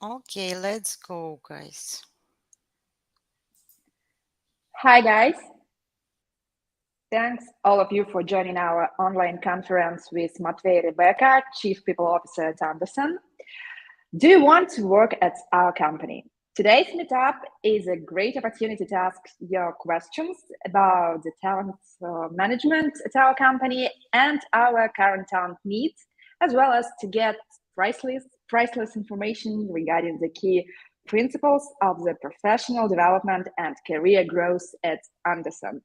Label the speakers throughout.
Speaker 1: Okay, let's go, guys.
Speaker 2: Hi, guys. Thanks all of you for joining our online conference with Matvey Rebeka, Chief People Officer at Andersen. Do you want to work at our company? Today's meetup is a great opportunity to ask your questions about the talent management at our company and our current talent needs, as well as to get priceless information regarding the key principles of the professional development and career growth at Andersen.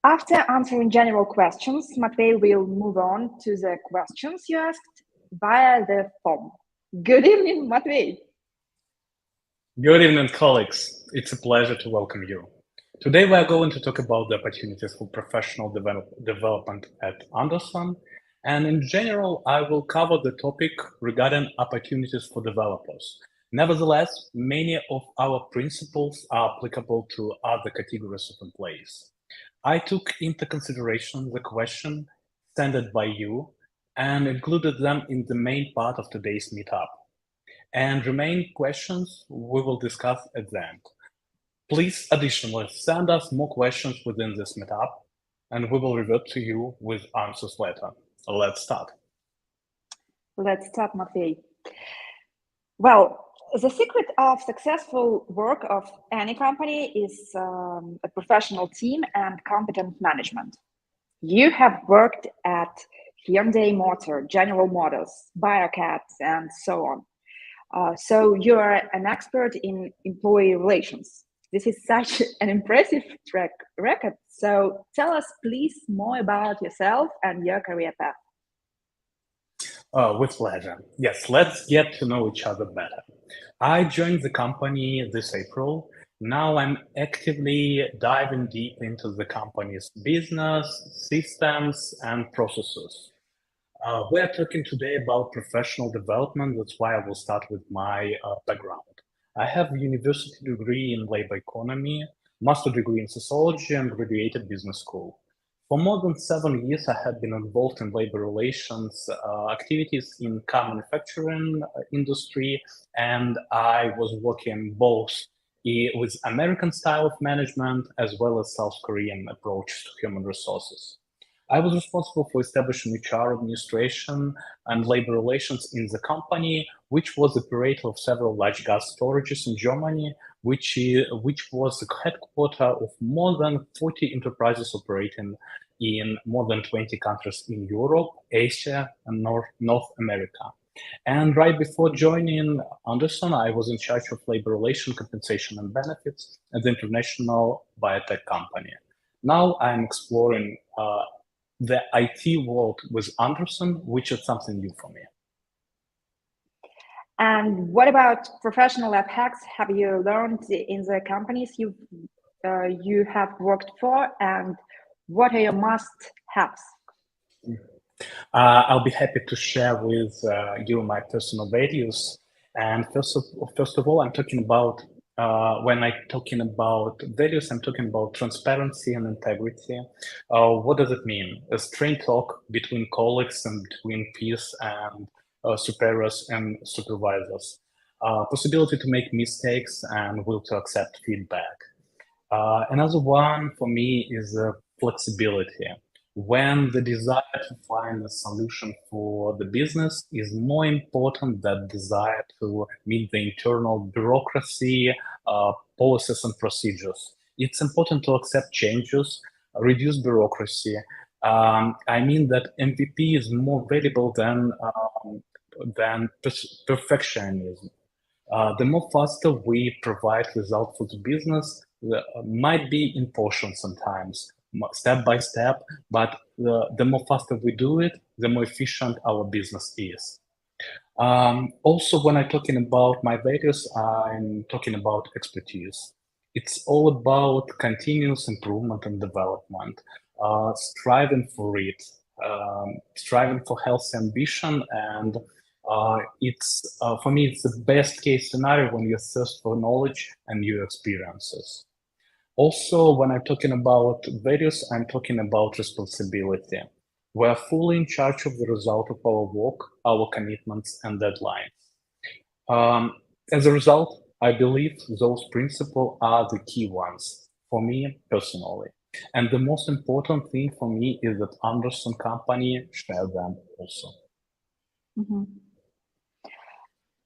Speaker 2: After answering general questions, Matvey will move on to the questions you asked via the form. Good evening, Matvey.
Speaker 3: Good evening, colleagues. It's a pleasure to welcome you. Today, we are going to talk about the opportunities for professional development at Andersen. And in general, I will cover the topic regarding opportunities for developers. Nevertheless, many of our principles are applicable to other categories of employees. I took into consideration the question sent by you and included them in the main part of today's meetup. And remaining questions we will discuss at the end. Please additionally send us more questions within this meetup, and we will revert to you with answers later. Let's start.
Speaker 2: Let's start, Matvey. Well, the secret of successful work of any company is a professional team and competent management. You have worked at Hyundai Motor, General Motors, BIOCAD, and so on. So you are an expert in employee relations. This is such an impressive track record. So tell us, please, more about yourself and your career path.
Speaker 3: With pleasure. Yes, let's get to know each other better. I joined the company this April. Now I'm actively diving deep into the company's business, systems, and processes. We're talking today about professional development. That's why I will start with my background. I have a university degree in labor economy, master degree in sociology, and graduated business school. For more than 7 years, I have been involved in labor relations activities in car manufacturing industry, and I was working both with American style of management as well as South Korean approach to human resources. I was responsible for establishing HR administration and labor relations in the company, which was the operator of several large gas storages in Germany, which was the headquarter of more than 40 enterprises operating in more than 20 countries in Europe, Asia, and North America. And right before joining Andersen, I was in charge of labor relation, compensation, and benefits at the international biotech company. Now I'm exploring the IT world with Andersen, which is something new for me.
Speaker 2: And what about professional life hacks have you learned in the companies you have worked for, and what are your must-haves?
Speaker 3: I'll be happy to share with you my personal values. And first of all, I'm talking about when I'm talking about values, I'm talking about transparency and integrity. What does it mean? A straight talk between colleagues and between peers and superiors and supervisors. Possibility to make mistakes and will to accept feedback. Another one for me is flexibility. When the desire to find a solution for the business is more important than desire to meet the internal bureaucracy, policies and procedures. It's important to accept changes, reduce bureaucracy. I mean that MVP is more valuable than perfectionism. The more faster we provide results for the business, might be in portions sometimes, step by step, but the more faster we do it, the more efficient our business is. Also, when I'm talking about my values, I'm talking about expertise. It's all about continuous improvement and development, striving for it, striving for healthy ambition, and it's for me, it's the best case scenario when you thirst for knowledge and new experiences. Also, when I'm talking about values, I'm talking about responsibility. We're fully in charge of the result of our work, our commitments, and deadlines. As a result, I believe those principles are the key ones for me personally. And the most important thing for me is that Andersen company share them also.
Speaker 2: Mhm.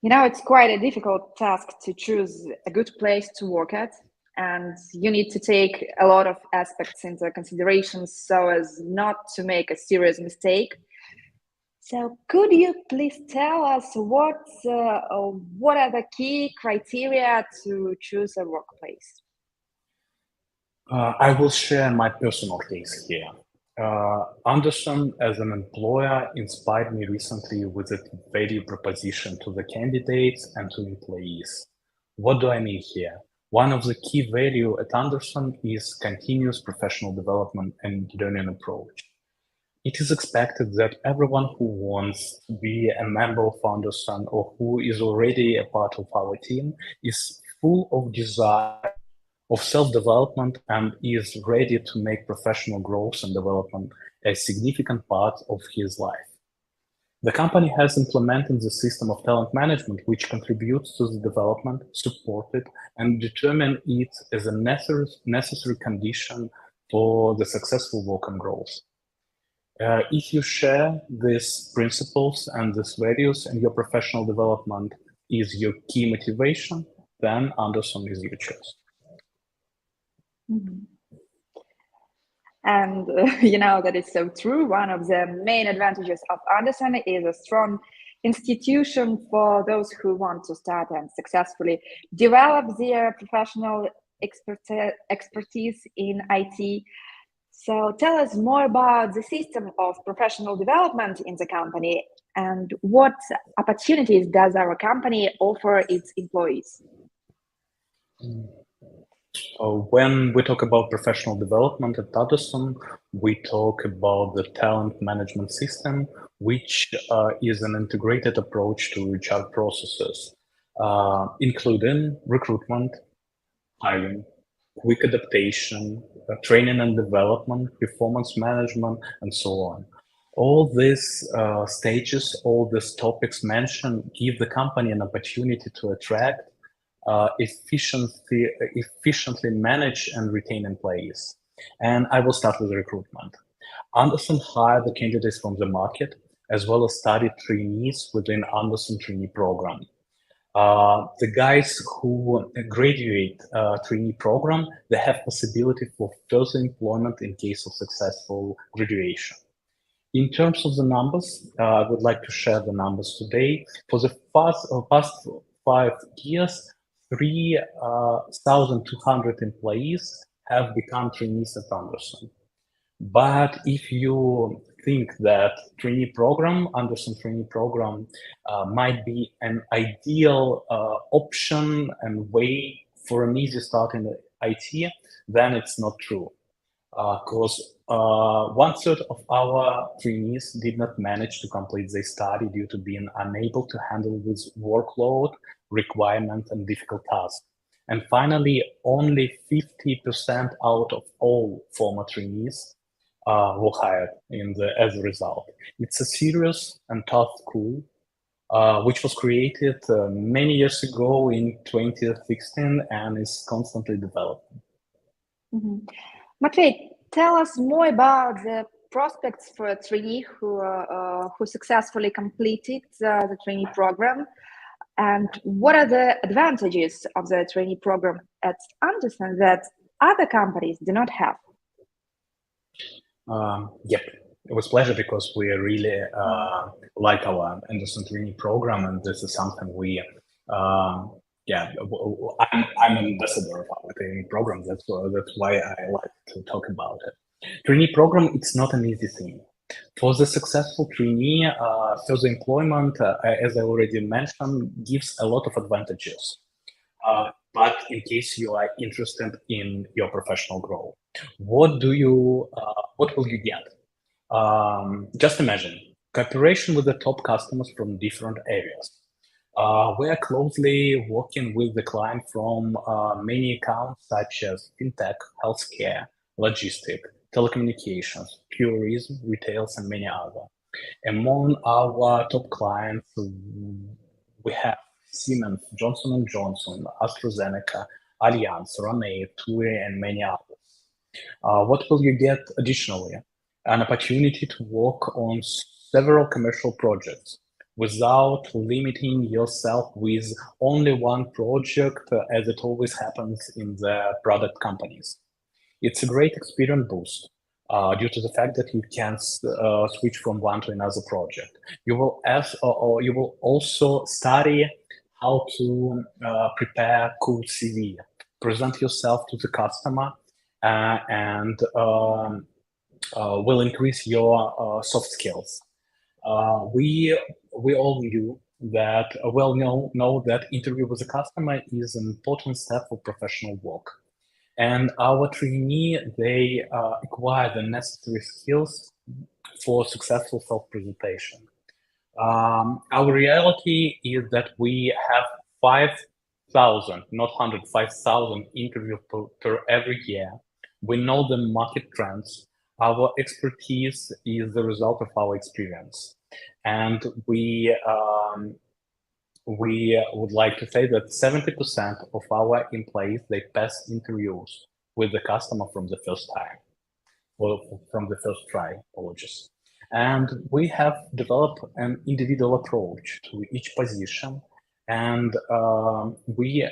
Speaker 2: You know, it's quite a difficult task to choose a good place to work at, and you need to take a lot of aspects into consideration so as not to make a serious mistake. So could you please tell us what are the key criteria to choose a workplace?
Speaker 3: I will share my personal case here. Andersen, as an employer, inspired me recently with a value proposition to the candidates and to employees. What do I mean here? One of the key value at Andersen is continuous professional development and learning approach. It is expected that everyone who wants to be a member of Andersen or who is already a part of our team is full of desire of self-development and is ready to make professional growth and development a significant part of his life. The company has implemented the system of talent management, which contributes to the development, support it, and determine it as a necessary condition for the successful work and growth. If you share these principles and these values and your professional development is your key motivation, then Andersen is your choice.
Speaker 2: Mm-hmm. And you know, that is so true. One of the main advantages of Andersen is a strong institution for those who want to start and successfully develop their professional expertise in IT. So tell us more about the system of professional development in the company and what opportunities does our company offer its employees?
Speaker 3: When we talk about professional development at Andersen, we talk about the talent management system, which is an integrated approach to HR processes, including recruitment, hiring, quick adaptation, training and development, performance management, and so on. All these stages, all these topics mentioned give the company an opportunity to attract, efficiently manage and retain employees. And I will start with recruitment. Andersen hired the candidates from the market, as well as studied trainees within Andersen trainee program. The guys who graduate trainee program, they have possibility for further employment in case of successful graduation. In terms of the numbers, I would like to share the numbers today. For the past 5 years, 3,200 employees have become trainees at Andersen. But if you think that Andersen trainee program might be an ideal option and way for an easy start in IT, then it's not true. Because 1/3 of our trainees did not manage to complete their study due to being unable to handle this workload, requirement, and difficult tasks. And finally, only 50% out of all former trainees were hired as a result. It's a serious and tough school, which was created many years ago in 2016 and is constantly developing.
Speaker 2: Mm-hmm. Matvey, tell us more about the prospects for a trainee who successfully completed the trainee program, and what are the advantages of the trainee program at Andersen that other companies do not have?
Speaker 3: Yep, it was a pleasure because we really like our Andersen trainee program, and this is something we I'm an ambassador of our training program. That's why I like to talk about it. Trainee program, it's not an easy thing. For the successful trainee, further employment, as I already mentioned, gives a lot of advantages. But in case you are interested in your professional growth, what will you get? Just imagine cooperation with the top customers from different areas. We are closely working with the client from many accounts such as fintech, healthcare, logistics, telecommunications, tourism, retails, and many other. Among our top clients, we have Siemens, Johnson & Johnson, AstraZeneca, Allianz, Rane, TUI, and many others. What will you get additionally? An opportunity to work on several commercial projects without limiting yourself with only one project, as it always happens in the product companies. It's a great experience boost due to the fact that you can switch from one to another project. You will also study how to prepare cool CV, present yourself to the customer, and will increase your soft skills. We all knew that know that interview with the customer is an important step for professional work, and our trainee they acquire the necessary skills for successful self-presentation. Our reality is that we have 5,000, not 100, 5,000 interviews per every year. We know the market trends. Our expertise is the result of our experience. And we would like to say that 70% of our employees, they pass interviews with the customer from the first time, or from the first try, apologies. And we have developed an individual approach to each position, and we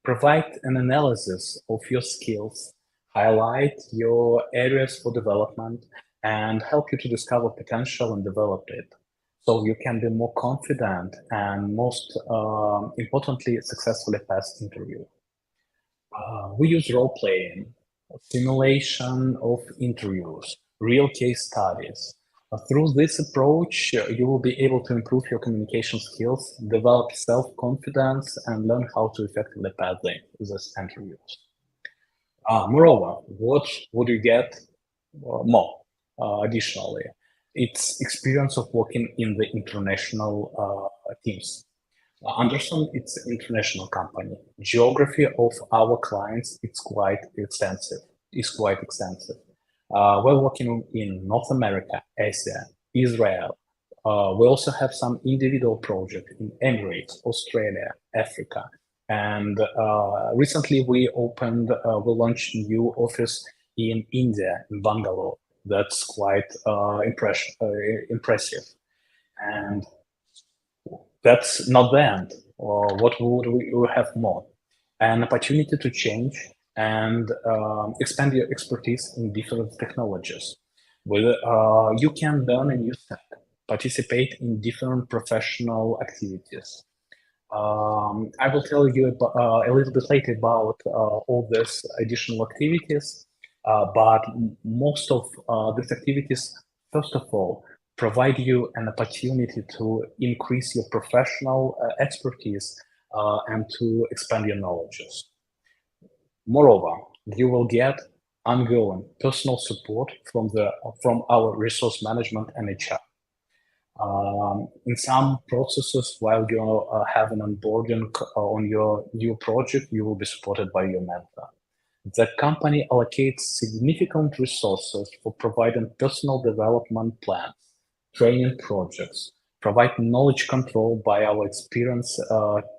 Speaker 3: provide an analysis of your skills, highlight your areas for development, and help you to discover potential and develop it, so you can be more confident and most importantly, successfully pass interview. We use role-playing, simulation of interviews, real case studies. Through this approach, you will be able to improve your communication skills, develop self-confidence, and learn how to effectively pass these interviews. Moreover, what would you get more additionally? It's experience of working in the international teams. Andersen, it's an international company. Geography of our clients, it's quite extensive. We're working in North America, Asia, Israel. We also have some individual projects in Emirates, Australia, Africa. And recently we launched a new office in India, in Bangalore. That's quite impressive. And that's not the end. What would we have more? An opportunity to change and expand your expertise in different technologies. You can learn a new stack, participate in different professional activities. I will tell you a little bit later about all these additional activities, but most of these activities, first of all, provide you an opportunity to increase your professional expertise and to expand your knowledges. Moreover, you will get ongoing personal support from our resource management and HR. In some processes, while you have an onboarding on your new project, you will be supported by your mentor. The company allocates significant resources for providing personal development plans, training projects, provide knowledge control by our experienced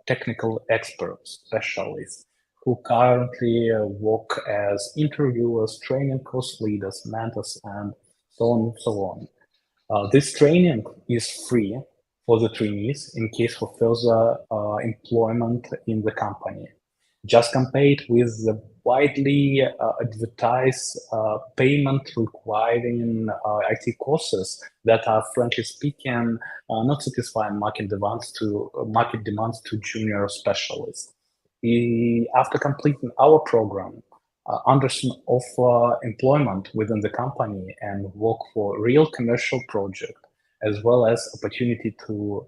Speaker 3: technical experts, specialists, who currently work as interviewers, training course leaders, mentors, and so on and so on. This training is free for the trainees in case for further employment in the company. Just compare it with the widely advertised payment requiring IT courses that are, frankly speaking, not satisfying market demands to junior specialists. After completing our program, Andersen offer employment within the company and work for real commercial project, as well as opportunity to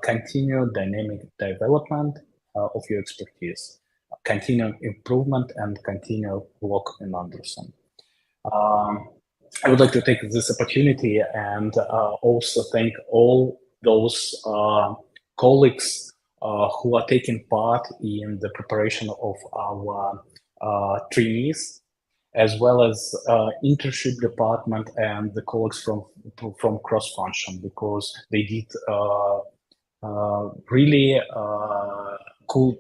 Speaker 3: continue dynamic development of your expertise, continue improvement, and continue work in Andersen. I would like to take this opportunity and also thank all those colleagues who are taking part in the preparation of our trainees, as well as internship department and the colleagues from cross-function, because they did really cool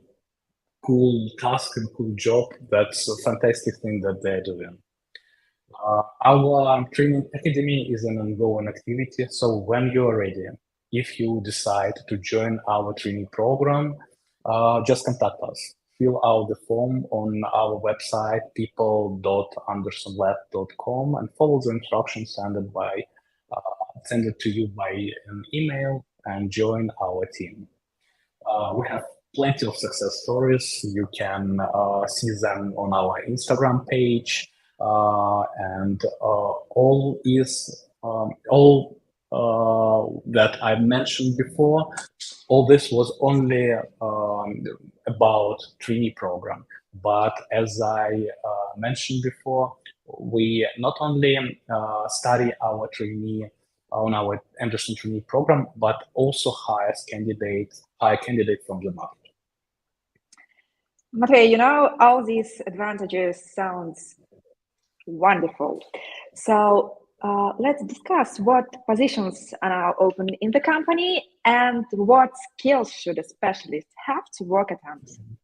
Speaker 3: task and cool job. That's a fantastic thing that they're doing. Our training academy is an ongoing activity. So when you're ready, if you decide to join our training program, just contact us. Fill out the form on our website, people.andersenlab.com, and follow the instructions send it to you by an email and join our team. We have plenty of success stories. You can see them on our Instagram page, and all that I mentioned before. All this was only about trainee program, but as I mentioned before, we not only study our trainee on our Andersen trainee program, but also hire candidates from the market.
Speaker 2: Matvey, you know, all these advantages sounds wonderful. So let's discuss what positions are now open in the company and what skills should a specialist have to work at Andersen.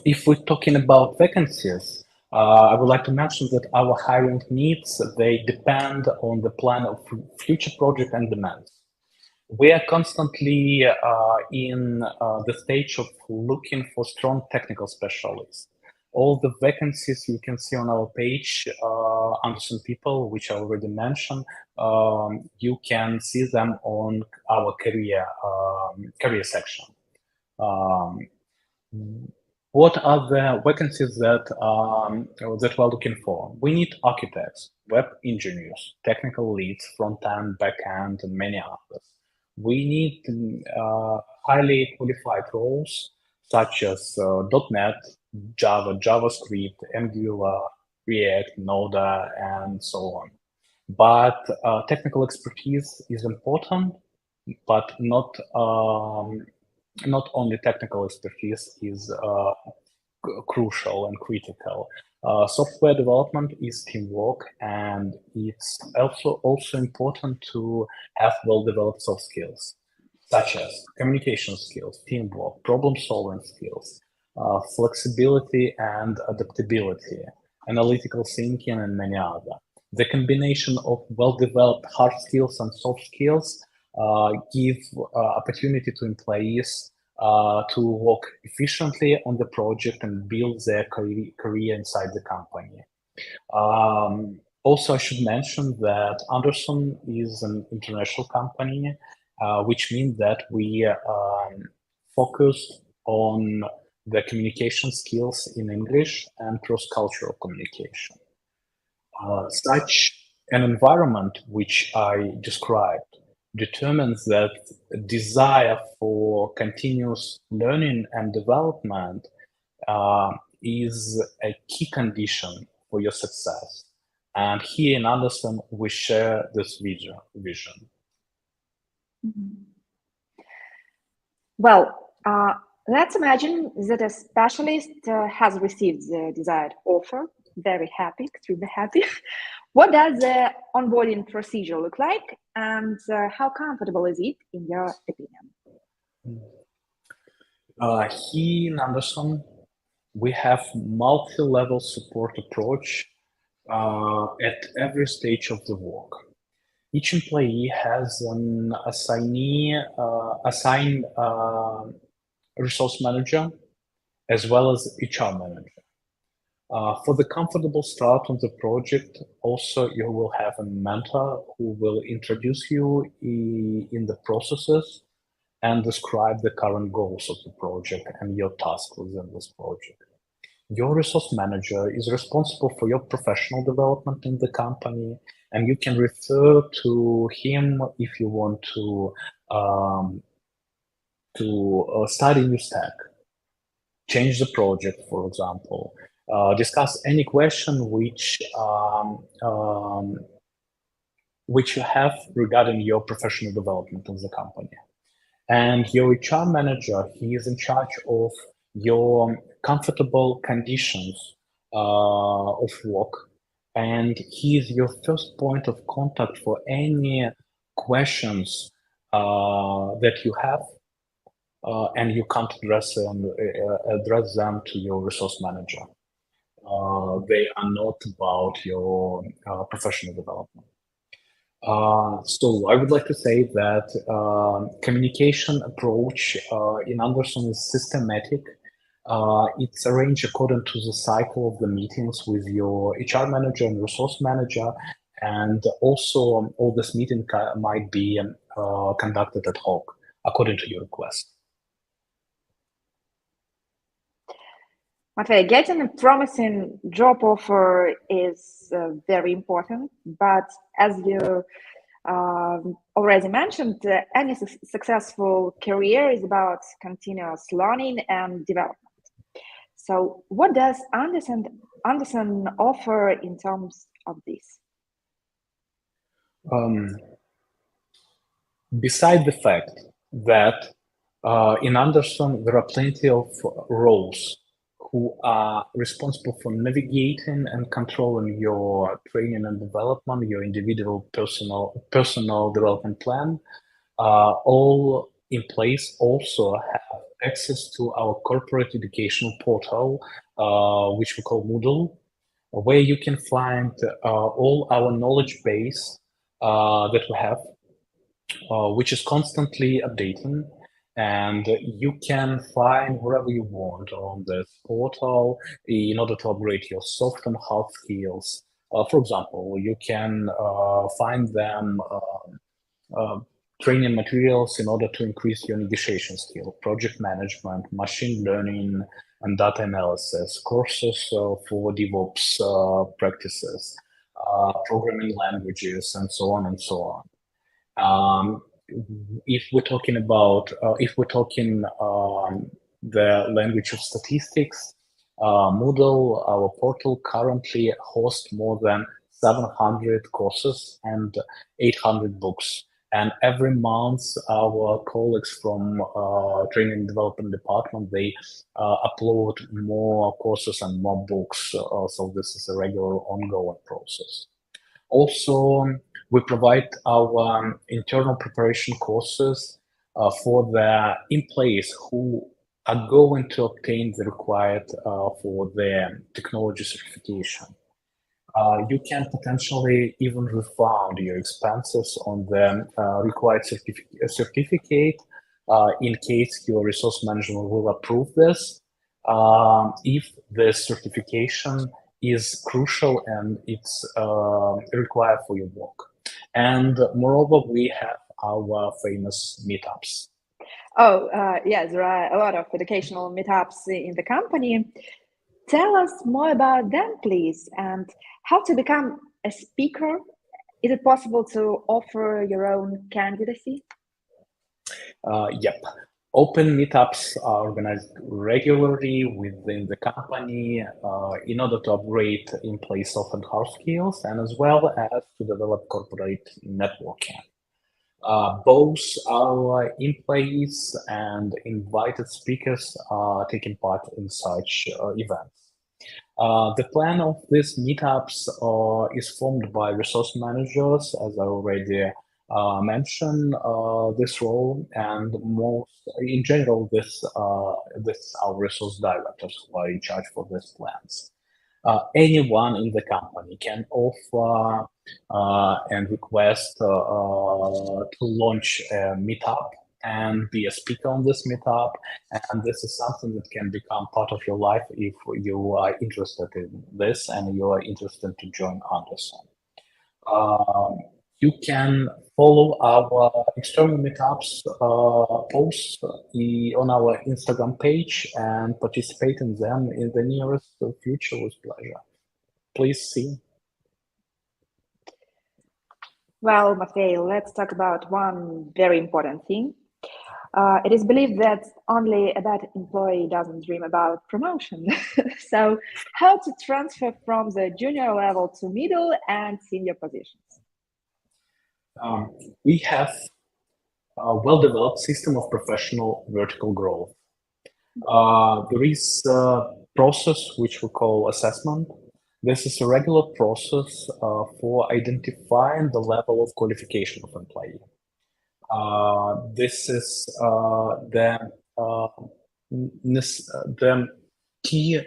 Speaker 3: If we're talking about vacancies, I would like to mention that our hiring needs, they depend on the plan of future project and demands. We are constantly in the stage of looking for strong technical specialists. All the vacancies you can see on our page, Andersen People, which I already mentioned, you can see them on our career section. What are the vacancies that we're looking for? We need architects, web engineers, technical leads, front-end, back-end, and many others. We need highly qualified roles such as .NET, Java, JavaScript, Angular, React, Node, and so on. But technical expertise is important, but not only technical expertise is crucial and critical. Software development is teamwork, and it's also important to have well-developed soft skills, such as communication skills, teamwork, problem-solving skills, flexibility and adaptability, analytical thinking, and many other. The combination of well-developed hard skills and soft skills give opportunity to employees to work efficiently on the project and build their career inside the company. Also, I should mention that Andersen is an international company, which means that we focus on the communication skills in English and cross-cultural communication. Such an environment which I described determines that desire for continuous learning and development is a key condition for your success. And here in Andersen, we share this vision.
Speaker 2: Mm-hmm. Well, let's imagine that a specialist has received the desired offer. Very happy, extremely happy. What does the onboarding procedure look like, and how comfortable is it, in your opinion?
Speaker 3: Here in Andersen, we have multi-level support approach at every stage of the work. Each employee has an assigned resource manager as well as HR manager. For the comfortable start on the project, also you will have a mentor who will introduce you in the processes and describe the current goals of the project and your tasks within this project. Your resource manager is responsible for your professional development in the company, and you can refer to him if you want to study new stack, change the project, for example, discuss any question which you have regarding your professional development in the company. And your HR manager, he is in charge of your comfortable conditions of work, and he is your first point of contact for any questions that you have, and you can't address them to your resource manager. They are not about your professional development. So I would like to say that communication approach in Andersen is systematic. It's arranged according to the cycle of the meetings with your HR manager and resource manager, and also all this meeting might be conducted ad hoc according to your request.
Speaker 2: Matvey, getting a promising job offer is very important, but as you already mentioned, any successful career is about continuous learning and development. So what does Andersen offer in terms of this?
Speaker 3: Beside the fact that in Andersen there are plenty of roles who are responsible for navigating and controlling your training and development, your individual personal development plan, all in place also have access to our corporate educational portal, which we call Moodle, where you can find all our knowledge base that we have, which is constantly updating. And you can find wherever you want on this portal in order to upgrade your soft and hard skills. For example, you can find them training materials in order to increase your negotiation skill, project management, machine learning, and data analysis, courses for DevOps practices, programming languages, and so on and so on. If we're talking the language of statistics, Moodle, our portal, currently hosts more than 700 courses and 800 books. And every month, our colleagues from training and development department, they upload more courses and more books. So this is a regular ongoing process. Also, we provide our internal preparation courses for the employees who are going to obtain the required for their technology certification. You can potentially even refund your expenses on the required certificate in case your resource manager will approve this, if the certification is crucial and it's required for your work. And moreover, we have our famous meetups.
Speaker 2: Oh, yes, there are a lot of educational meetups in the company. Tell us more about them, please, and how to become a speaker. Is it possible to offer your own candidacy?
Speaker 3: Yep. Open meetups are organized regularly within the company in order to upgrade employee soft and hard skills, and as well as to develop corporate networking. Both our employees and invited speakers are taking part in such events. The plan of these meetups is formed by resource managers, as I already mentioned this role, and in general, this our resource directors who are in charge for these plans. Anyone in the company can offer and request to launch a meetup and be a speaker on this meetup. And this is something that can become part of your life if you are interested in this and you are interested to join Andersen. You can follow our external meetups posts on our Instagram page and participate in them in the nearest future with pleasure. Please see.
Speaker 2: Well, Matvey, let's talk about one very important thing. It is believed that only a bad employee doesn't dream about promotion. So how to transfer from the junior level to middle and senior positions?
Speaker 3: We have a well-developed system of professional vertical growth. There is a process which we call assessment. This is a regular process for identifying the level of qualification of employee. This is the key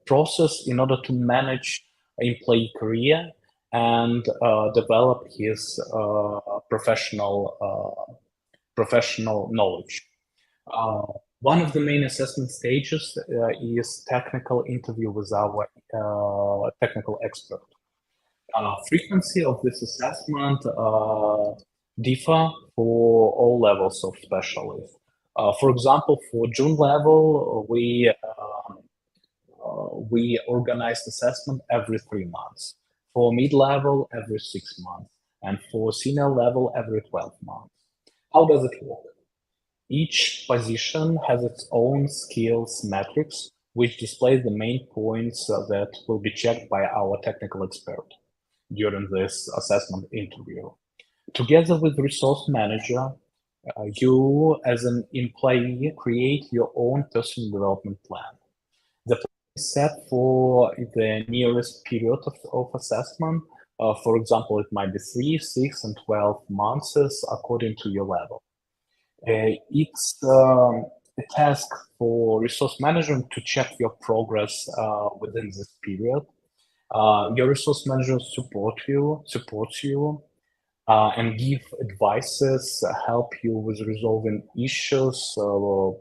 Speaker 3: process in order to manage employee career and develop his professional knowledge. One of the main assessment stages is technical interview with our technical expert. Frequency of this assessment differ for all levels of specialists. For example, for June level, we organized assessment every 3 months. For mid-level, every 6 months, and for senior level, every 12 months. How does it work? Each position has its own skills matrix, which displays the main points that will be checked by our technical expert during this assessment interview. Together with the resource manager, you as an employee create your own personal development plan. The plan is set for the nearest period of assessment. For example, it might be 3, 6, and 12 months according to your level. It's a task for resource management to check your progress within this period. Your resource manager supports you and give advices, help you with resolving issues,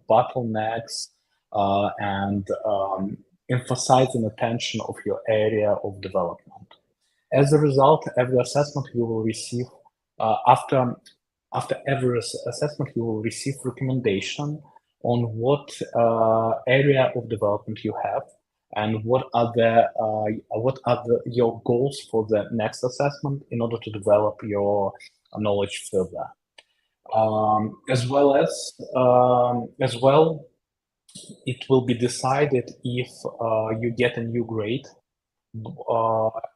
Speaker 3: bottlenecks, and emphasizing attention of your area of development. As a result, every assessment you will receive after every assessment, you will receive recommendation on what area of development you have and what are your goals for the next assessment in order to develop your knowledge further. As well, it will be decided if you get a new grade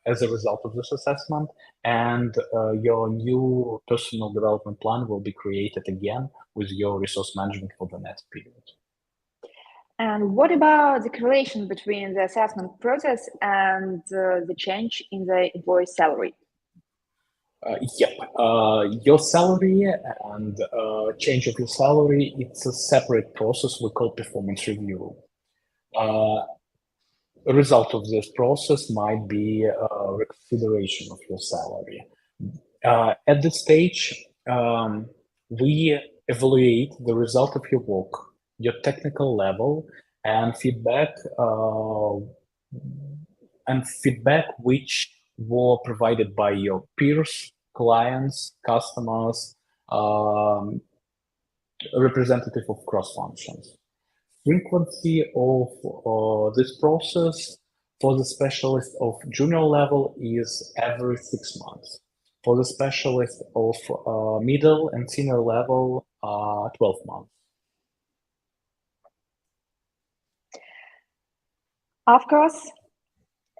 Speaker 3: as a result of this assessment, and your new personal development plan will be created again with your resource management for the next period.
Speaker 2: And what about the correlation between the assessment process and the change in the employee's salary?
Speaker 3: Your salary and change of your salary, it's a separate process we call performance review. A result of this process might be a reconsideration of your salary. At this stage, we evaluate the result of your work, your technical level, and feedback which were provided by your peers, clients, customers, representative of cross functions. Frequency of this process for the specialist of junior level is every 6 months. For the specialist of middle and senior level, 12 months.
Speaker 2: Of course,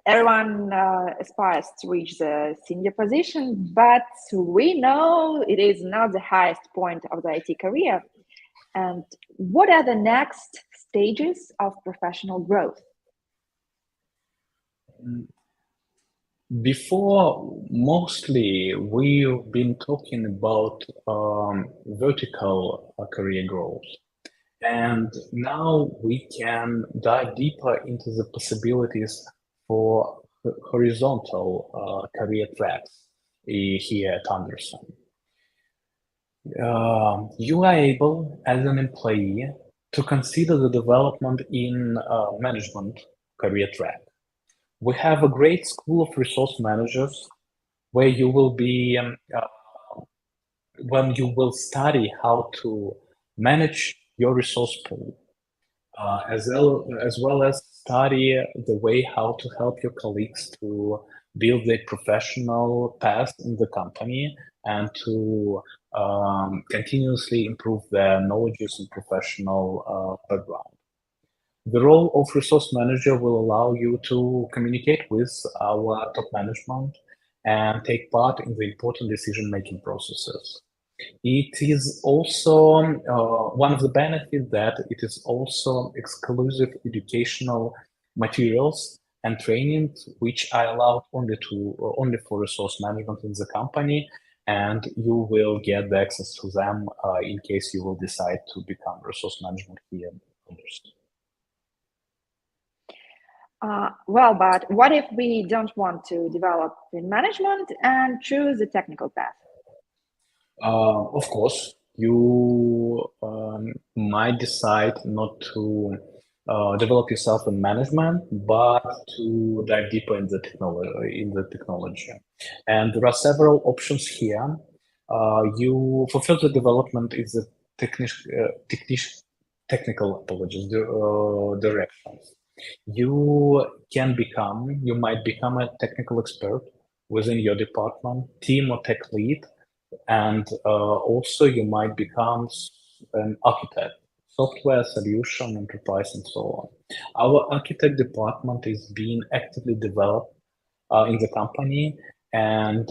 Speaker 2: everyone aspires to reach the senior position, but we know it is not the highest point of the IT career. And what are the next stages of professional growth?
Speaker 3: Before, mostly we've been talking about vertical career growth. And now we can dive deeper into the possibilities for horizontal career tracks here at Andersen. You are able, as an employee, to consider the development in management career track. We have a great school of resource managers where you will be, when you will study how to manage your resource pool, as well as study the way how to help your colleagues to build their professional path in the company and to continuously improve their knowledges and professional background. The role of resource manager will allow you to communicate with our top management and take part in the important decision-making processes. It is also one of the benefits that it is also exclusive educational materials and trainings which are allowed only for resource management in the company, and you will get the access to them in case you will decide to become resource management here in Andersen.
Speaker 2: Well, but what if we don't want to develop in management and choose a technical path?
Speaker 3: Of course, you might decide not to develop yourself in management, but to dive deeper in the technology. And there are several options here. For further development is the technical directions. You might become a technical expert within your department, team, or tech lead, and also you might become an architect, software solution enterprise, and so on. Our architect department is being actively developed in the company, and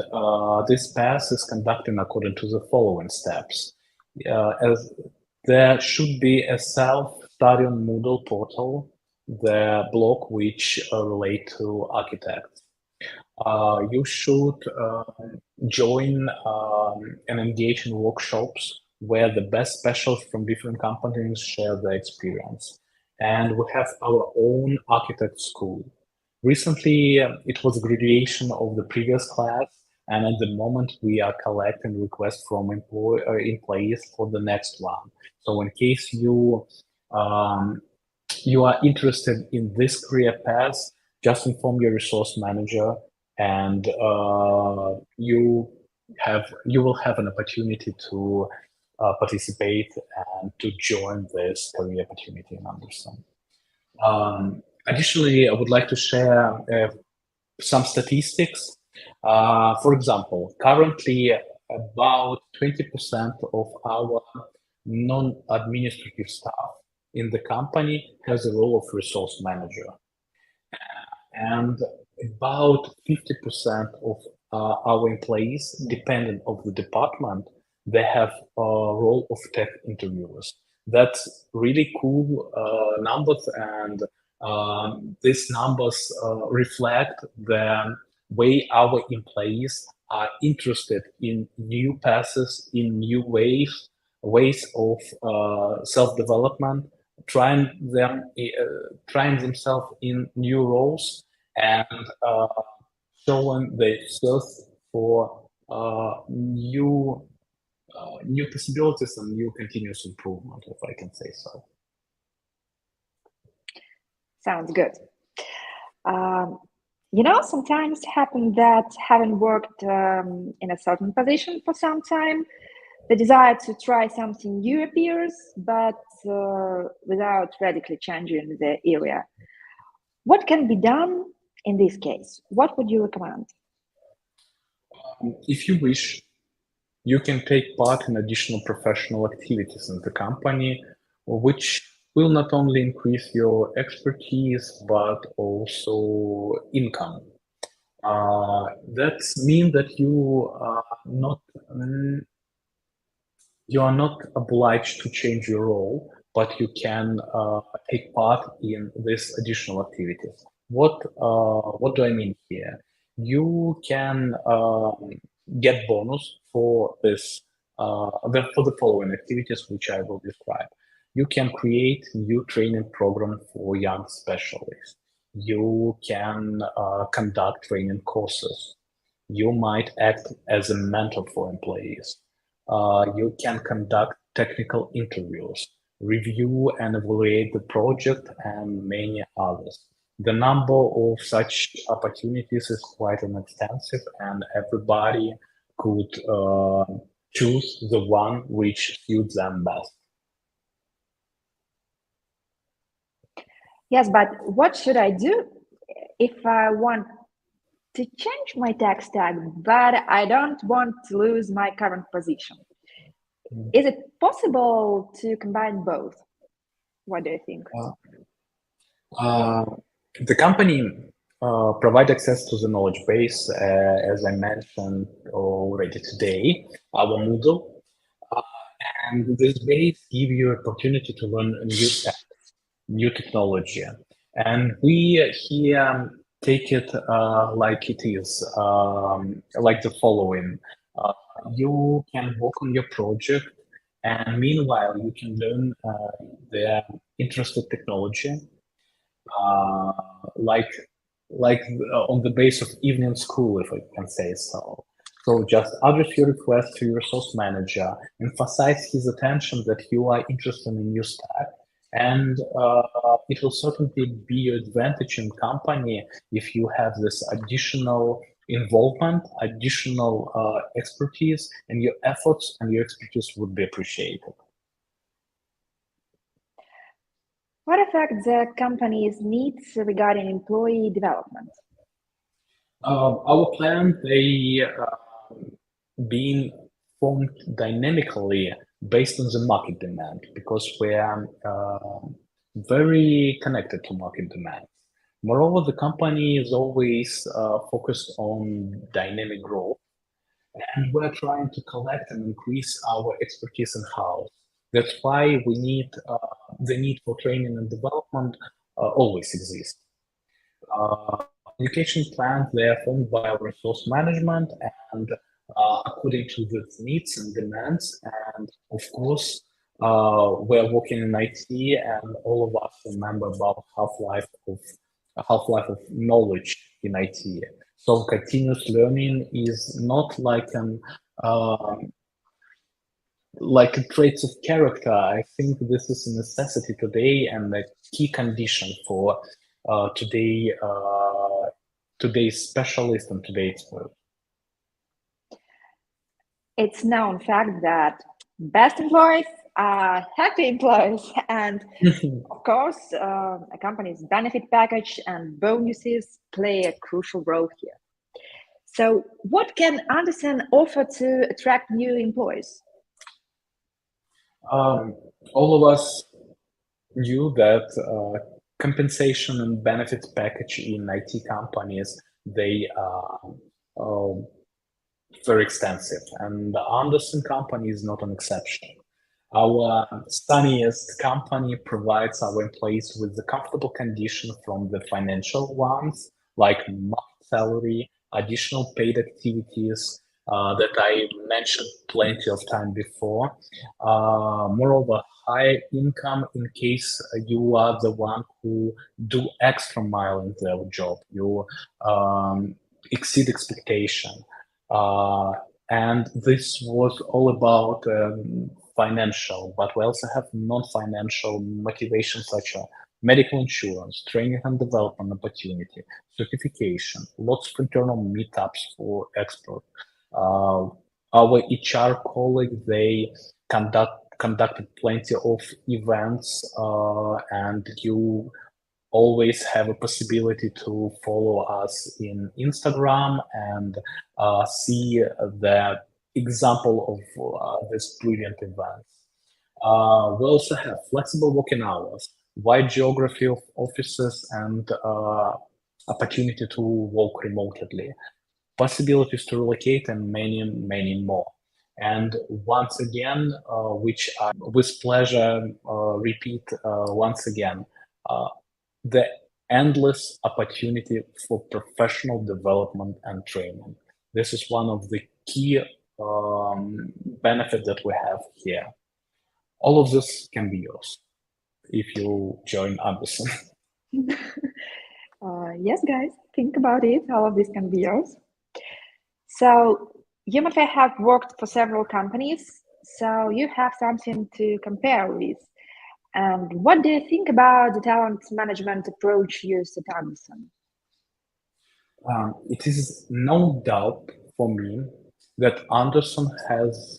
Speaker 3: this path is conducted according to the following steps. As there should be a self-study on Moodle portal, the blog which relate to architects. You should join and engage in workshops where the best specialists from different companies share their experience. And we have our own architect school. Recently, it was graduation of the previous class, and at the moment we are collecting requests from employees for the next one. So in case you are interested in this career path, just inform your resource manager, and you will have an opportunity to participate and to join this career opportunity in Andersen. Additionally, I would like to share some statistics. For example, currently about 20% of our non-administrative staff in the company has a role of resource manager. And about 50% of our employees, dependent of the department, they have a role of tech interviewers. That's really cool numbers, and these numbers reflect the way our employees are interested in new paths, in new ways of self-development, trying themselves in new roles, and showing their skills for new possibilities and new continuous improvement, if I can say so.
Speaker 2: Sounds good. Sometimes happen that having worked in a certain position for some time, the desire to try something new appears, but without radically changing the area. What can be done in this case? What would you recommend?
Speaker 3: If you wish, you can take part in additional professional activities in the company, which will not only increase your expertise, but also income. That means that you are not obliged to change your role, but you can take part in these additional activities. What do I mean here? You can get bonus for this for the following activities, which I will describe. You can create new training program for young specialists. You can conduct training courses. You might act as a mentor for employees. You can conduct technical interviews, review and evaluate the project, and many others. The number of such opportunities is quite extensive, and everybody could choose the one which suits them best.
Speaker 2: Yes, but what should I do if I want to change my tech stack, but I don't want to lose my current position? Is it possible to combine both? What do you think?
Speaker 3: The company provide access to the knowledge base, as I mentioned already today, our Moodle, and this base give you opportunity to learn new technology. And we here take it like it is, like the following. you can work on your project, and meanwhile you can learn the interested technology, uh, like like on the base of evening school, if I can say so. So just address your request to your resource manager, emphasize his attention that you are interested in new stack, and it will certainly be your advantage in company if you have this additional involvement, additional expertise, and your efforts and your expertise would be appreciated.
Speaker 2: What affects the company's needs regarding employee development?
Speaker 3: Our plan, they being formed dynamically based on the market demand, because we are very connected to market demand. Moreover, the company is always focused on dynamic growth, and we're trying to collect and increase our expertise in-house. That's why we need the need for training and development always exists. Communication plans, they are formed by our resource management and according to the needs and demands. And of course, we're working in IT, and all of us remember about half-life of knowledge in IT. So continuous learning is not like an like a traits of character. I think this is a necessity today and a key condition for today's specialist and today's work.
Speaker 2: It's known fact that best employees are happy employees, and of course, a company's benefit package and bonuses play a crucial role here. So, what can Andersen offer to attract new employees?
Speaker 3: All of us knew that compensation and benefits package in IT companies, they are very extensive, and the Andersen company is not an exception. Our sunniest company provides our employees with the comfortable condition from the financial ones, like market salary, additional paid activities that I mentioned plenty of time before. Moreover, high income in case you are the one who do extra mile in their job. You exceed expectation. And this was all about financial, but we also have non-financial motivations such as medical insurance, training and development opportunity, certification, lots of internal meetups for experts. Our HR colleagues, they conducted plenty of events, and you always have a possibility to follow us in Instagram and see the example of this brilliant events. We also have flexible working hours, wide geography of offices, and opportunity to work remotely, possibilities to relocate, and many, many more. And once again, which I with pleasure repeat once again, the endless opportunity for professional development and training. This is one of the key benefits that we have here. All of this can be yours if you join Andersen.
Speaker 2: Yes, guys, think about it. All of this can be yours. So you might have worked for several companies, so you have something to compare with. And what do you think about the talent management approach used at Andersen?
Speaker 3: It is no doubt for me that Andersen has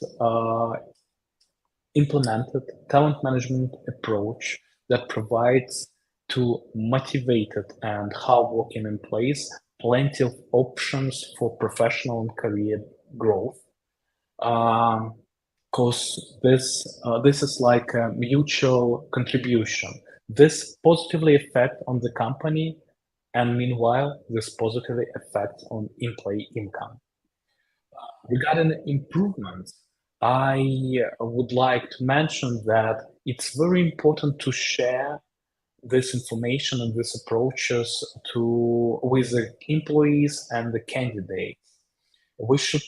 Speaker 3: implemented talent management approach that provides to motivated and hardworking employees plenty of options for professional and career growth. Because this is like a mutual contribution. This positively affects on the company, and meanwhile, this positively affects on employee income. Regarding improvements, I would like to mention that it's very important to share this information and these approaches with the employees and the candidates. we should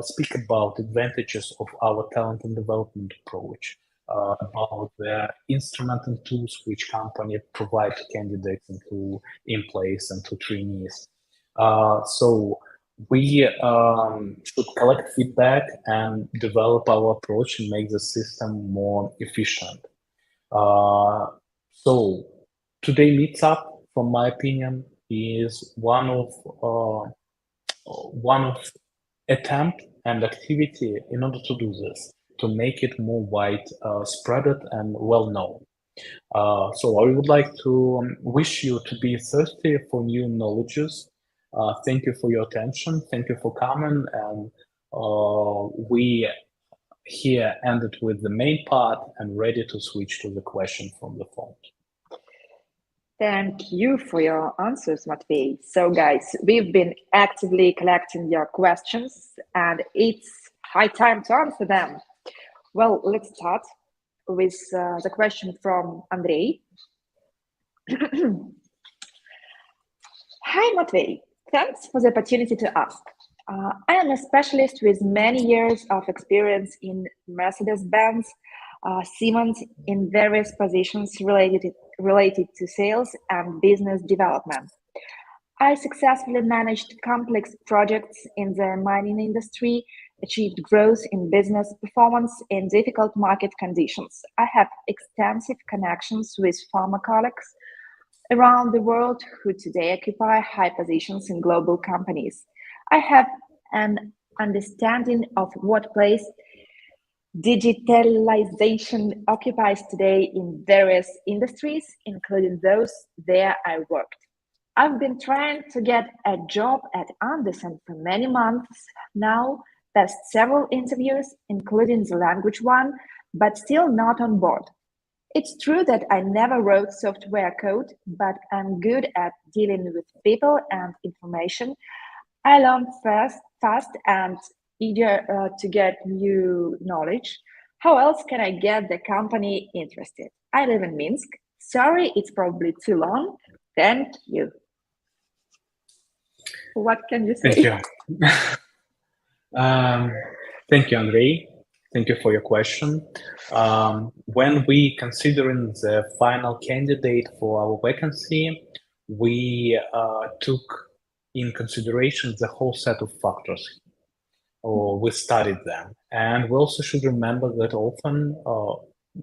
Speaker 3: speak about advantages of our talent and development approach, about the instrument and tools which company provide to candidates and to employees and to trainees. So we should collect feedback and develop our approach and make the system more efficient. So today meetup, from my opinion, is one of attempt and activity in order to do this, to make it more wide spread and well known. So I would like to wish you to be thirsty for new knowledges. Thank you for your attention. Thank you for coming. And we here ended with the main part and ready to switch to the question from the phone.
Speaker 2: Thank you for your answers, Matvey. So guys, we've been actively collecting your questions and it's high time to answer them. Well, let's start with the question from Andrei. Hi, Matvey. Thanks for the opportunity to ask. I am a specialist with many years of experience in Mercedes-Benz, Siemens in various positions related to sales and business development. I successfully managed complex projects in the mining industry, achieved growth in business performance in difficult market conditions. I have extensive connections with former colleagues around the world who today occupy high positions in global companies. I have an understanding of what place digitalization occupies today in various industries, including those where I worked. I've been trying to get a job at Andersen for many months now, passed several interviews, including the language one, but still not on board. It's true that I never wrote software code, but I'm good at dealing with people and information. I learn fast and eager to get new knowledge. How else can I get the company interested? I live in Minsk. Sorry, it's probably too long. Thank you. What can you say?
Speaker 3: Thank you. Thank you, Andrei. Thank you for your question. When we considering the final candidate for our vacancy, we took in consideration the whole set of factors. We studied them, and we also should remember that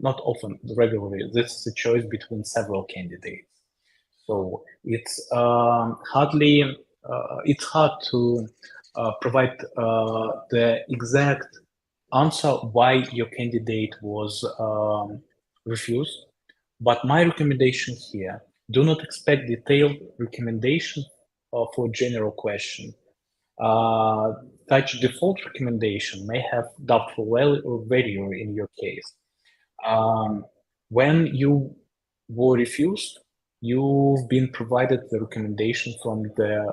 Speaker 3: not often, regularly, this is a choice between several candidates. So it's it's hard to provide the exact answer why your candidate was refused. But my recommendation here: do not expect detailed recommendation for general question. Such default recommendation may have doubtful value in your case. When you were refused, you've been provided the recommendation from the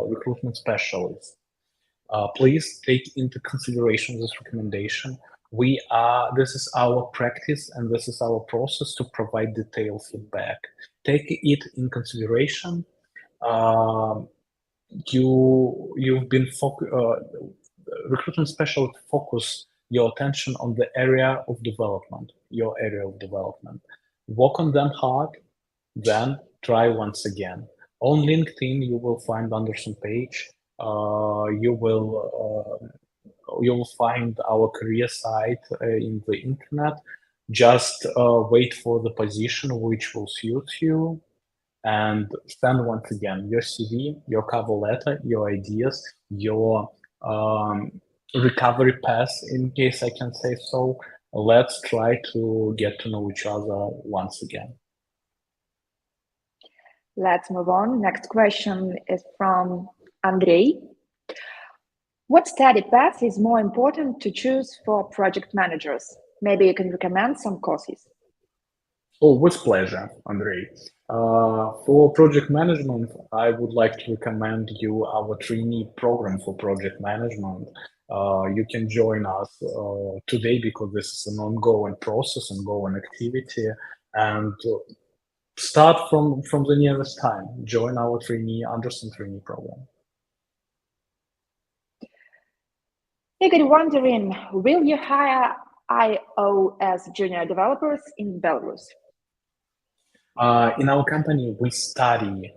Speaker 3: recruitment specialist. Please take into consideration this recommendation. This is our practice and this is our process to provide detailed feedback. Take it in consideration. You've been recruitment specialist focus your attention on the area of development, your area of development. Work on them hard, then try once again. On LinkedIn, you will find Andersen page. You will find our career site in the internet. Just wait for the position which will suit you, and send once again your CV, your cover letter, your ideas, your recovery path, in case I can say so. Let's try to get to know each other once again.
Speaker 2: Let's move on. Next question is from Andrei. What study path is more important to choose for project managers? Maybe you can recommend some courses.
Speaker 3: Oh, with pleasure, Andrei. For project management, I would like to recommend you our trainee program for project management. You can join us today because this is an ongoing process, ongoing activity, and start from the nearest time. Join our Andersen trainee program.
Speaker 2: You could wondering, will you hire IO as junior developers in Belarus?
Speaker 3: In our company, we study,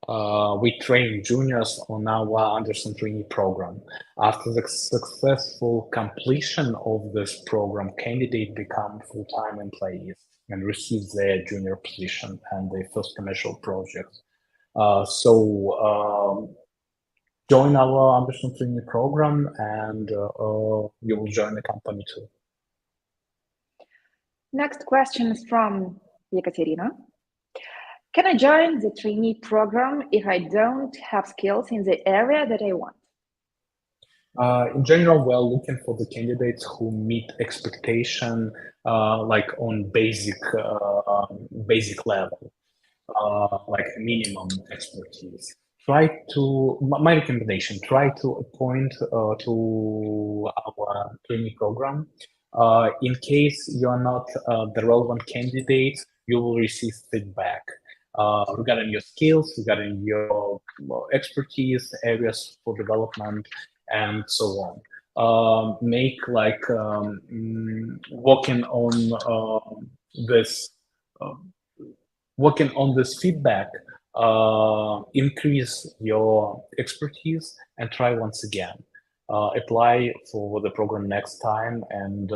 Speaker 3: we train juniors on our Andersen trainee program. After the successful completion of this program, candidates become full-time employees and receive their junior position and their first commercial project. Join our Andersen trainee program, and you will join the company too.
Speaker 2: Next question is from Ekaterina. Can I join the trainee program if I don't have skills in the area that I want?
Speaker 3: In general, we're looking for the candidates who meet expectation, like on basic level, like minimum expertise. My recommendation, try to appoint to our trainee program. In case you're not the relevant candidate, you will receive feedback regarding your skills, regarding your expertise, areas for development, and so on. Make like working on this feedback, increase your expertise, and try once again. Apply for the program next time, and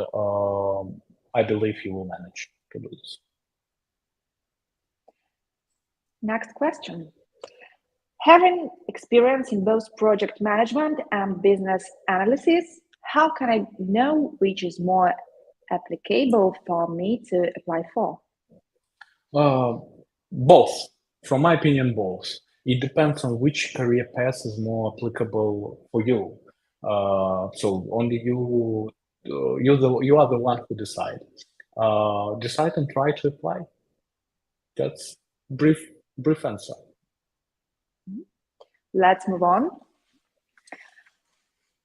Speaker 3: I believe you will manage to do this.
Speaker 2: Next question. Having experience in both project management and business analysis, how can I know which is more applicable for me to apply for?
Speaker 3: Both. From my opinion, both. It depends on which career path is more applicable for you. So only you are the one who decide. Decide and try to apply. That's brief answer.
Speaker 2: Let's move on.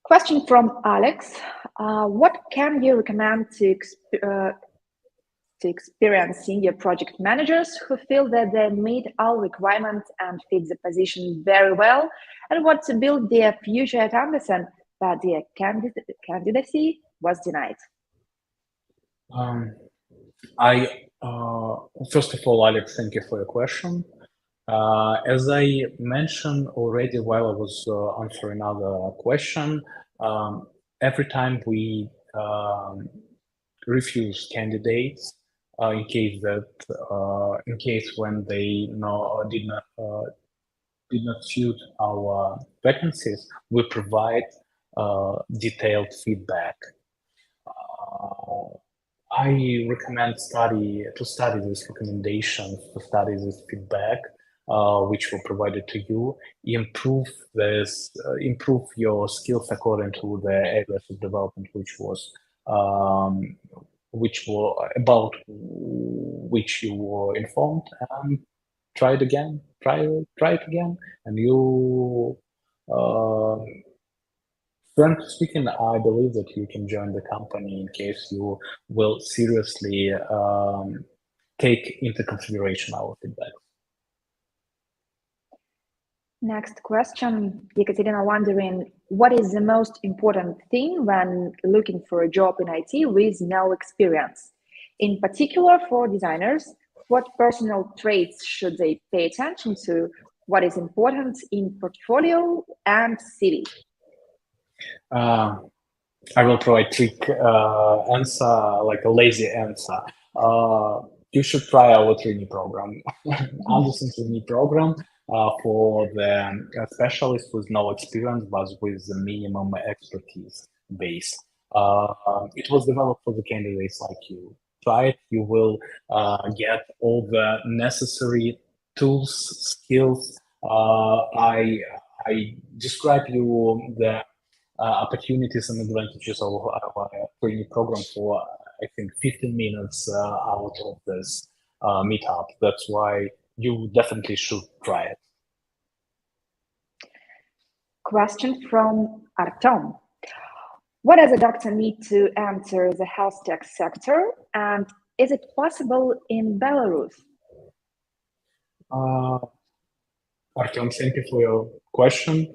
Speaker 2: Question from Alex. What can you recommend to experienced senior project managers who feel that they meet all requirements and fit the position very well and want to build their future at Andersen, but their candidacy was denied?
Speaker 3: First of all, Alex, thank you for your question. As I mentioned already while I was answering another question, every time we refuse candidates, in case when they did not suit our vacancies, we provide detailed feedback. I recommend to study these recommendations, to study this feedback, which were provided to you. Improve your skills according to the areas of development about which you were informed, and try it again. Try it again, and you. Frankly speaking, I believe that you can join the company in case you will seriously take into consideration our feedback.
Speaker 2: Next question, Ekaterina wondering, what is the most important thing when looking for a job in IT with no experience? In particular for designers, what personal traits should they pay attention to? What is important in portfolio and CV?
Speaker 3: I will provide trick answer, like a lazy answer. You should try our trainee program, Andersen trainee program for the specialists with no experience but with the minimum expertise base. It was developed for the candidates like you. Try it, you will get all the necessary tools, skills. I describe you the opportunities and advantages of our trainee program for, I think, 15 minutes out of this meetup. That's why you definitely should try it.
Speaker 2: Question from Artem. What does a doctor need to enter the health tech sector, and is it possible in Belarus?
Speaker 3: Artem, thank you for your question.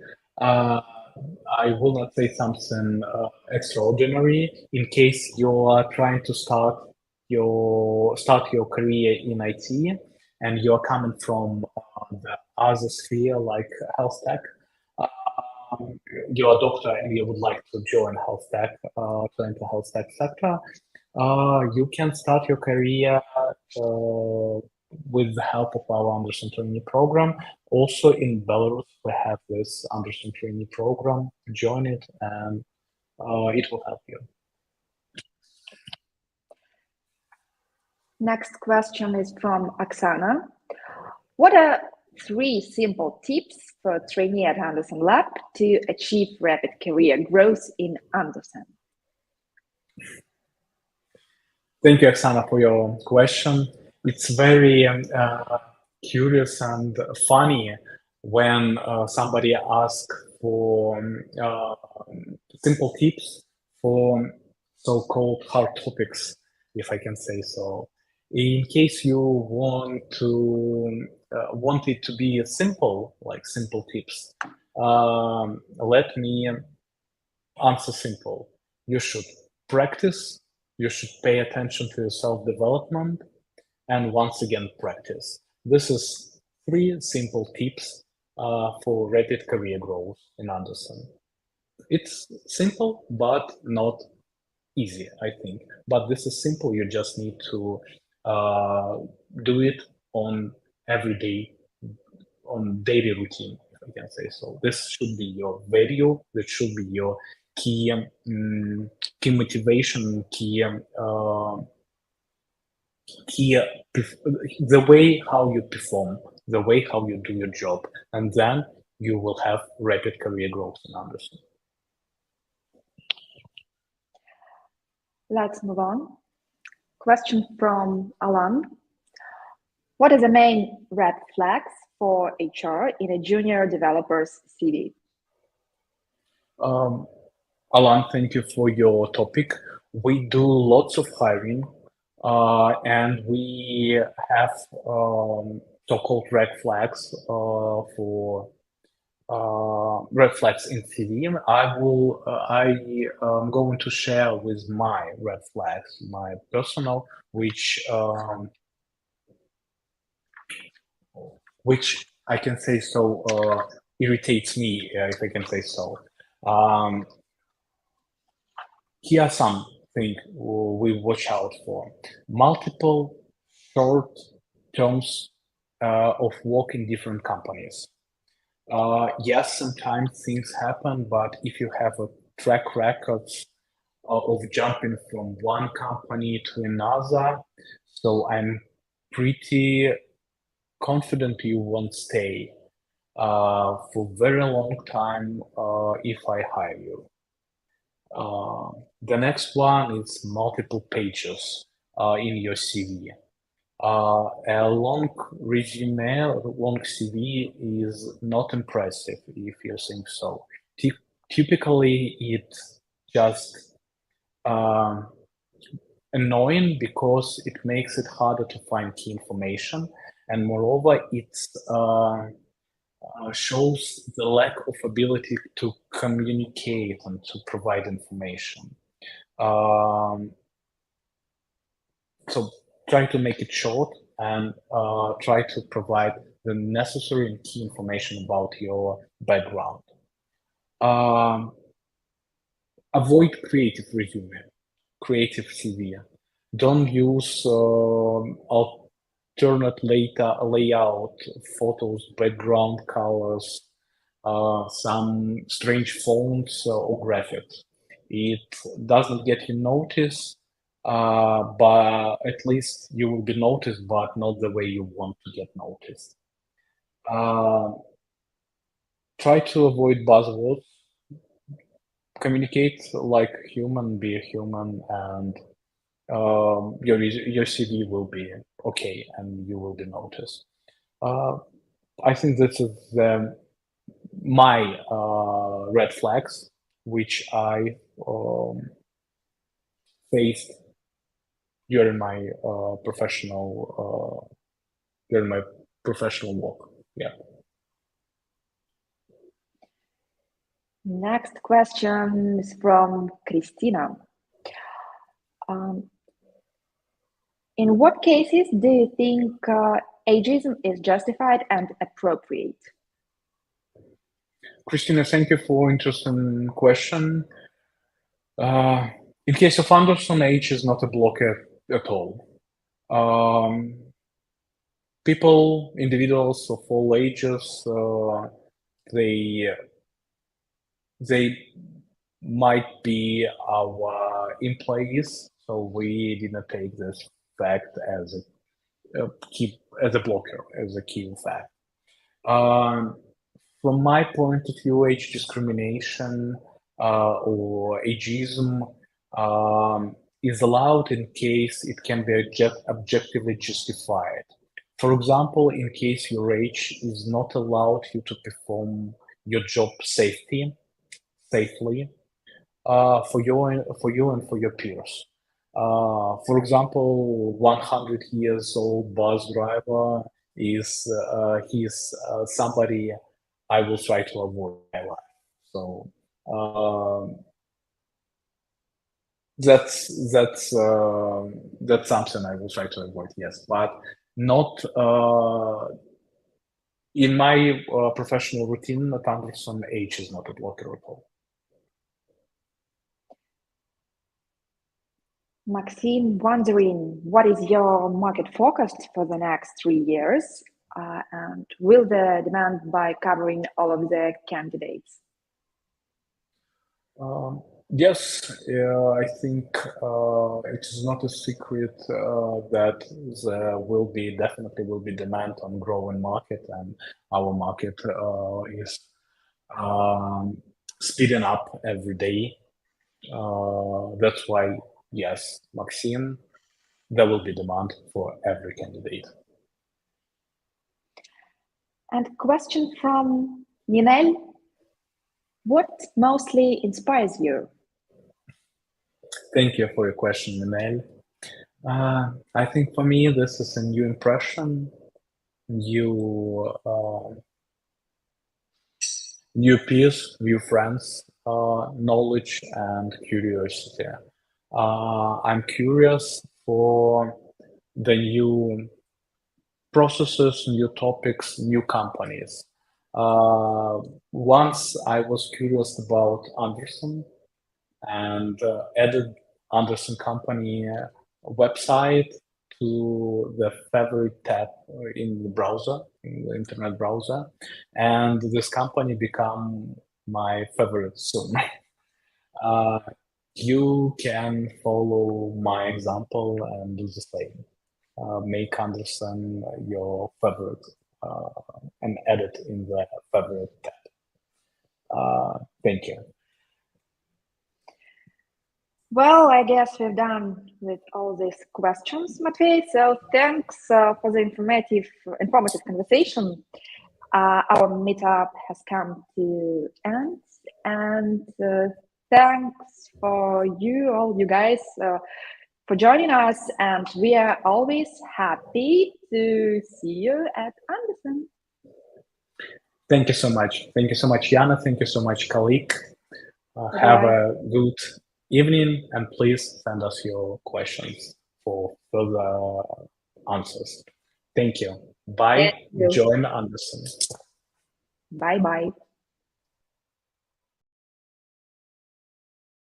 Speaker 3: I will not say something extraordinary. In case you are trying to start your career in IT and you're coming from the other sphere like health tech, you're a doctor and you would like to join health tech, to enter health tech sector, you can start your career with the help of our Andersen trainee program. Also in Belarus, we have this Andersen trainee program. Join it and it will help you.
Speaker 2: Next question is from Oksana. What are 3 simple tips for a trainee at Andersen Lab to achieve rapid career growth in Andersen?
Speaker 3: Thank you, Oksana, for your question. It's very curious and funny when somebody asks for simple tips for so-called hard topics, if I can say so. In case you want it to be simple, like simple tips, let me answer simple. You should practice, you should pay attention to your self-development, and once again, practice. This is 3 simple tips for rapid career growth in Andersen. It's simple, but not easy, I think. But this is simple. You just need to do it on daily routine, if I can say so. This should be your value. This should be your key motivation, the way how you perform, the way how you do your job, and then you will have rapid career growth in Andersen.
Speaker 2: Let's move on. Question from Alan. What are the main red flags for HR in a junior developer's CV?
Speaker 3: Alan, thank you for your topic. We do lots of hiring, and we have so-called red flags for red flags in CV. I am going to share with my red flags, my personal, which I can say so irritates me, if I can say so. Here are some things we watch out for. Multiple short terms of work in different companies. Yes, sometimes things happen, but if you have a track record of jumping from one company to another, so I'm pretty confident you won't stay for a very long time if I hire you. The next one is multiple pages in your CV. A long resume, a long CV is not impressive if you think so. Typically, it's just annoying because it makes it harder to find key information, and moreover, it shows the lack of ability to communicate and to provide information. So try to make it short and try to provide the necessary and key information about your background. Avoid creative resume, creative CV. Don't use alternate layout, photos, background colors, some strange fonts or graphics. It doesn't get you noticed, but at least you will be noticed, but not the way you want to get noticed. Try to avoid buzzwords. Communicate like human, be a human, and your CV will be okay and you will be noticed. I think this is my red flags, which I faced during my professional work. Yeah.
Speaker 2: Next question is from Christina. In what cases do you think ageism is justified and appropriate?
Speaker 3: Christina, thank you for interesting question. In case of Andersen, age is not a blocker at all. People, individuals of all ages, they might be our employees, so we didn't take this fact as a blocker, as a key fact. From my point of view, age discrimination or ageism is allowed in case it can be objectively justified. For example, in case your age is not allowed you to perform your job safely for you and for your peers. For example, 100 years old bus driver is somebody I will try to avoid in my life. So that's something I will try to avoid. Yes, but not in my professional routine. At Andersen, age is not a blocker at all.
Speaker 2: Maxime wondering, what is your market forecast for the next 3 years? And will the demand by covering all of the candidates?
Speaker 3: Yes, I think it is not a secret that there definitely will be demand on growing market, and our market is speeding up every day. That's why, yes, Maxime, there will be demand for every candidate.
Speaker 2: And question from Ninel. What mostly inspires you?
Speaker 3: Thank you for your question, Ninel. I think for me, this is a new impression, new peers, new friends, knowledge and curiosity. I'm curious for the new processes, new topics, new companies. Once I was curious about Andersen and added Andersen company website to the favorite tab in the browser, in the internet browser, and this company become my favorite soon. You can follow my example and do the same. Make Andersen your favorite and add it in the favorite tab. Thank you.
Speaker 2: Well, I guess we're done with all these questions, Matvey. So thanks for the informative conversation. Our meetup has come to end, and thanks for all you guys for joining us. And we are always happy to see you at Andersen.
Speaker 3: Thank you so much. Thank you so much, Yana. Thank you so much, colleague. Have a good evening, and please send us your questions for further answers. Thank you. Bye. Join Andersen.
Speaker 2: Bye-bye.